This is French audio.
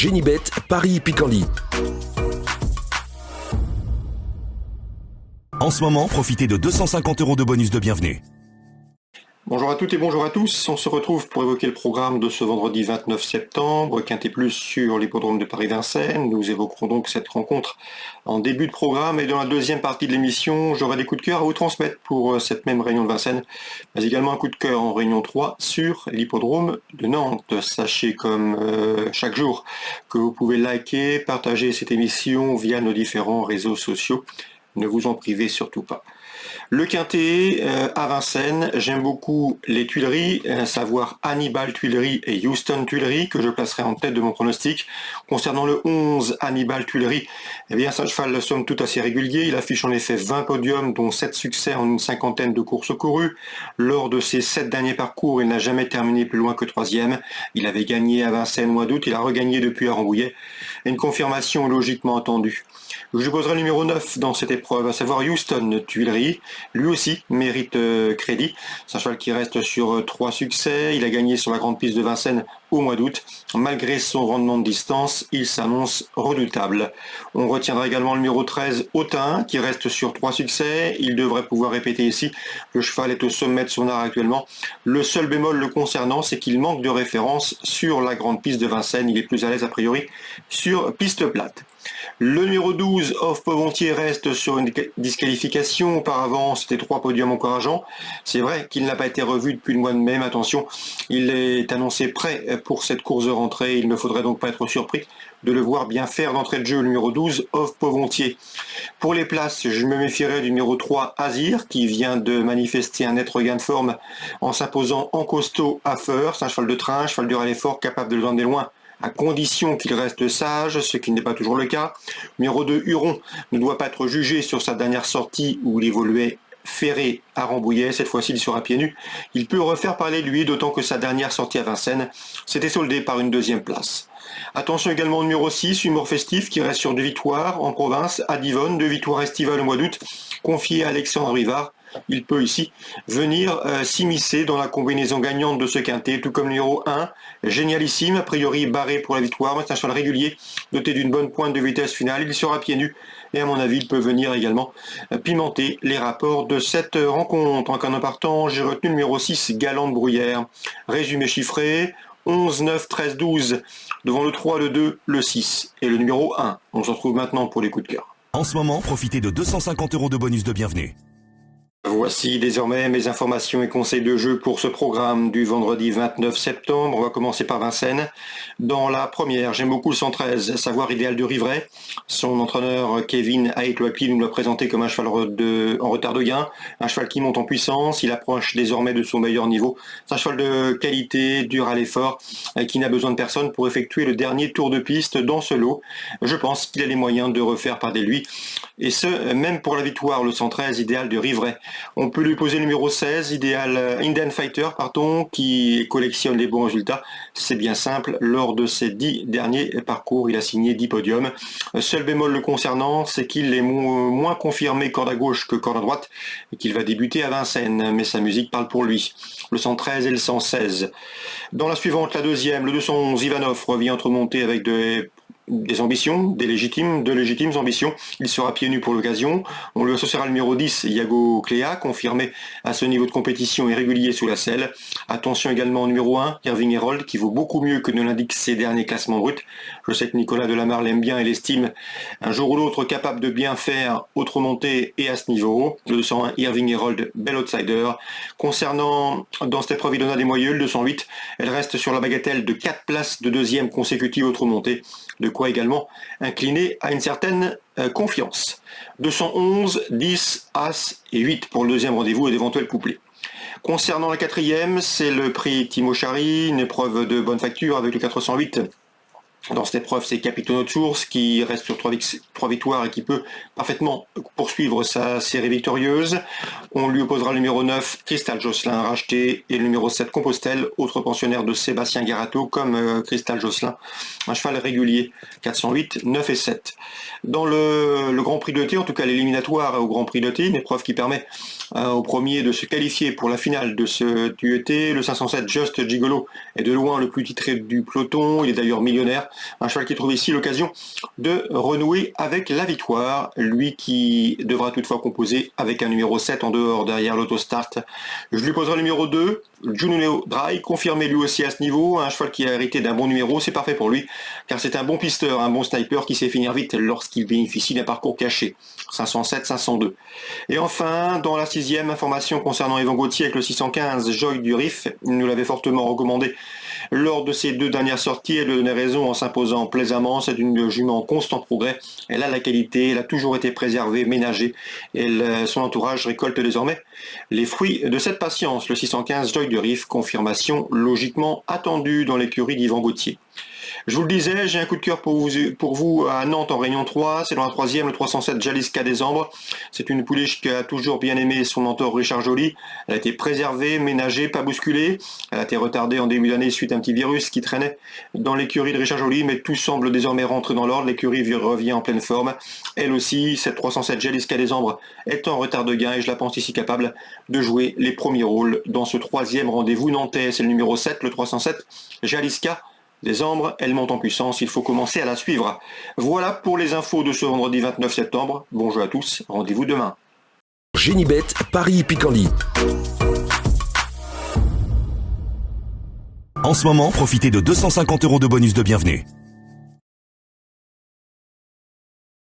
Génibet, Paris-Picardie. En ce moment, profitez de 250 € de bonus de bienvenue. Bonjour à toutes et bonjour à tous, on se retrouve pour évoquer le programme de ce vendredi 29 septembre, Quintet Plus sur l'hippodrome de Paris-Vincennes. Nous évoquerons donc cette rencontre en début de programme et dans la deuxième partie de l'émission, j'aurai des coups de cœur à vous transmettre pour cette même réunion de Vincennes, mais également un coup de cœur en réunion 3 sur l'hippodrome de Nantes. Sachez comme chaque jour que vous pouvez liker, partager cette émission via nos différents réseaux sociaux. Ne vous en privez surtout pas. Le Quintet à Vincennes, j'aime beaucoup les Tuileries, à savoir Hannibal Tuileries et Houston Tuileries, que je placerai en tête de mon pronostic. Concernant le 11, Hannibal Tuileries, eh bien, c'est un cheval somme toute assez régulier. Il affiche en effet 20 podiums, dont 7 succès en une cinquantaine de courses courues. Lors de ses 7 derniers parcours, il n'a jamais terminé plus loin que 3e. Il avait gagné à Vincennes au mois d'août, il a regagné depuis à Rambouillet. Une confirmation logiquement attendue. Je poserai le numéro 9 dans cette épreuve, à savoir Houston Tuileries. Lui aussi mérite crédit. C'est un cheval qui reste sur 3 succès. Il a gagné sur la grande piste de Vincennes au mois d'août. Malgré son rendement de distance, il s'annonce redoutable. On retiendra également le numéro 13, Autun, qui reste sur 3 succès. Il devrait pouvoir répéter ici. Le cheval est au sommet de son art actuellement. Le seul bémol le concernant, c'est qu'il manque de référence sur la grande piste de Vincennes. Il est plus à l'aise a priori sur piste plate. Le numéro 12, Off Povontier, reste sur une disqualification. Auparavant, c'était 3 podiums encourageants. C'est vrai qu'il n'a pas été revu depuis le mois de mai. Mais attention, il est annoncé prêt pour cette course de rentrée. Il ne faudrait donc pas être surpris de le voir bien faire d'entrée de jeu, le numéro 12, Off Povontier. Pour les places, je me méfierais du numéro 3, Azir, qui vient de manifester un net regain de forme en s'imposant en costaud à Feur. C'est un cheval de train, un cheval dur à l'effort, capable de le emmener loin, à condition qu'il reste sage, ce qui n'est pas toujours le cas. Numéro 2, Huron, ne doit pas être jugé sur sa dernière sortie où il évoluait ferré à Rambouillet. Cette fois-ci, il sera pieds nus. Il peut refaire parler de lui, d'autant que sa dernière sortie à Vincennes s'était soldée par une 2e place. Attention également au numéro 6, Humour Festif, qui reste sur 2 victoires en province, à Divonne, 2 victoires estivales au mois d'août, confié à Alexandre Rivard. Il peut ici venir s'immiscer dans la combinaison gagnante de ce quintet, tout comme le numéro 1, Génialissime, a priori barré pour la victoire, mais c'est un cheval régulier, doté d'une bonne pointe de vitesse finale. Il sera pieds nus et à mon avis, il peut venir également pimenter les rapports de cette rencontre. En canon partant, j'ai retenu le numéro 6, Galante Bruyère. Résumé chiffré, 11, 9, 13, 12, devant le 3, le 2, le 6 et le numéro 1. On se retrouve maintenant pour les coups de cœur. En ce moment, profitez de 250 € de bonus de bienvenue. Voici désormais mes informations et conseils de jeu pour ce programme du vendredi 29 septembre. On va commencer par Vincennes. Dans la première, j'aime beaucoup le 113, à savoir Idéal de Rivray. Son entraîneur Kevin Aitwapi nous l'a présenté comme un cheval en retard de gain, un cheval qui monte en puissance, il approche désormais de son meilleur niveau. C'est un cheval de qualité, dur à l'effort, qui n'a besoin de personne pour effectuer le dernier tour de piste dans ce lot. Je pense qu'il a les moyens de refaire parler de lui. Et ce, même pour la victoire, le 113, Idéal de Rivray. On peut lui poser le numéro 16, Indian Fighter, qui collectionne les bons résultats. C'est bien simple, lors de ses 10 derniers parcours, il a signé 10 podiums. Seul bémol le concernant, c'est qu'il est moins confirmé corde à gauche que corde à droite et qu'il va débuter à Vincennes, mais sa musique parle pour lui. Le 113 et le 116. Dans la suivante, la deuxième, le 211, Ivanov revient entre montées avec des ambitions, de légitimes ambitions. Il sera pieds nus pour l'occasion. On lui associera le numéro 10, Iago Cléa, confirmé à ce niveau de compétition et régulier sous la selle. Attention également au numéro 1, Irving Herold, qui vaut beaucoup mieux que ne l'indiquent ses derniers classements bruts. Je sais que Nicolas Delamare l'aime bien et l'estime un jour ou l'autre capable de bien faire autre montée et à ce niveau. Le 201, Irving Herold, bel outsider. Concernant, dans cette épreuve, il en a des moyeux, le 208, elle reste sur la bagatelle de 4 places de deuxième consécutive autre montée. De quoi également incliner à une certaine confiance. 211, 10, As et 8 pour le deuxième rendez-vous et d'éventuels couplets. Concernant la quatrième, c'est le prix Timo Chari, une épreuve de bonne facture avec le 408. Dans cette épreuve, c'est Capitano de Source qui reste sur 3 victoires et qui peut parfaitement poursuivre sa série victorieuse. On lui opposera le numéro 9, Crystal Josselin, racheté, et le numéro 7, Compostelle, autre pensionnaire de Sébastien Garato, comme Crystal Josselin. Un cheval régulier, 408, 9 et 7. Dans le Grand Prix de l'ET, en tout cas l'éliminatoire au Grand Prix de l'ET, une épreuve qui permet au premier de se qualifier pour la finale de ce ET, le 507 Just Gigolo est de loin le plus titré du peloton, il est d'ailleurs millionnaire. Un cheval qui trouve ici l'occasion de renouer avec la victoire. Lui qui devra toutefois composer avec un numéro 7 en dehors derrière l'autostart. Je lui poserai le numéro 2, Jununeo Dry, confirmé lui aussi à ce niveau. Un cheval qui a hérité d'un bon numéro, c'est parfait pour lui, car c'est un bon pisteur, un bon sniper qui sait finir vite lorsqu'il bénéficie d'un parcours caché. 507, 502. Et enfin, dans la 6e information concernant Yvan Gauthier avec le 615, Joy du Rif, il nous l'avait fortement recommandé lors de ses 2 dernières sorties. Elle donnait raison en s'imposant plaisamment. C'est une jument en constant progrès. Elle a la qualité, elle a toujours été préservée, ménagée. Son entourage récolte désormais les fruits de cette patience. Le 615 Joy du Rif, confirmation logiquement attendue dans l'écurie d'Yvan Gauthier. Je vous le disais, j'ai un coup de cœur pour vous à Nantes en Réunion 3. C'est dans la 3e, le 307 Jaliska des Ambres. C'est une pouliche qui a toujours bien aimé son mentor Richard Joly. Elle a été préservée, ménagée, pas bousculée. Elle a été retardée en début d'année suite à un petit virus qui traînait dans l'écurie de Richard Joly, mais tout semble désormais rentrer dans l'ordre. L'écurie revient en pleine forme. Elle aussi, cette 307 Jaliska des Ambres, est en retard de gain et je la pense ici capable de jouer les premiers rôles dans ce 3e rendez-vous nantais. C'est le numéro 7, le 307 Jaliska des Ambres. Elle monte en puissance, il faut commencer à la suivre. Voilà pour les infos de ce vendredi 29 septembre. Bonjour à tous, rendez-vous demain. Génibet, Paris Picardie. En ce moment, profitez de 250 € de bonus de bienvenue.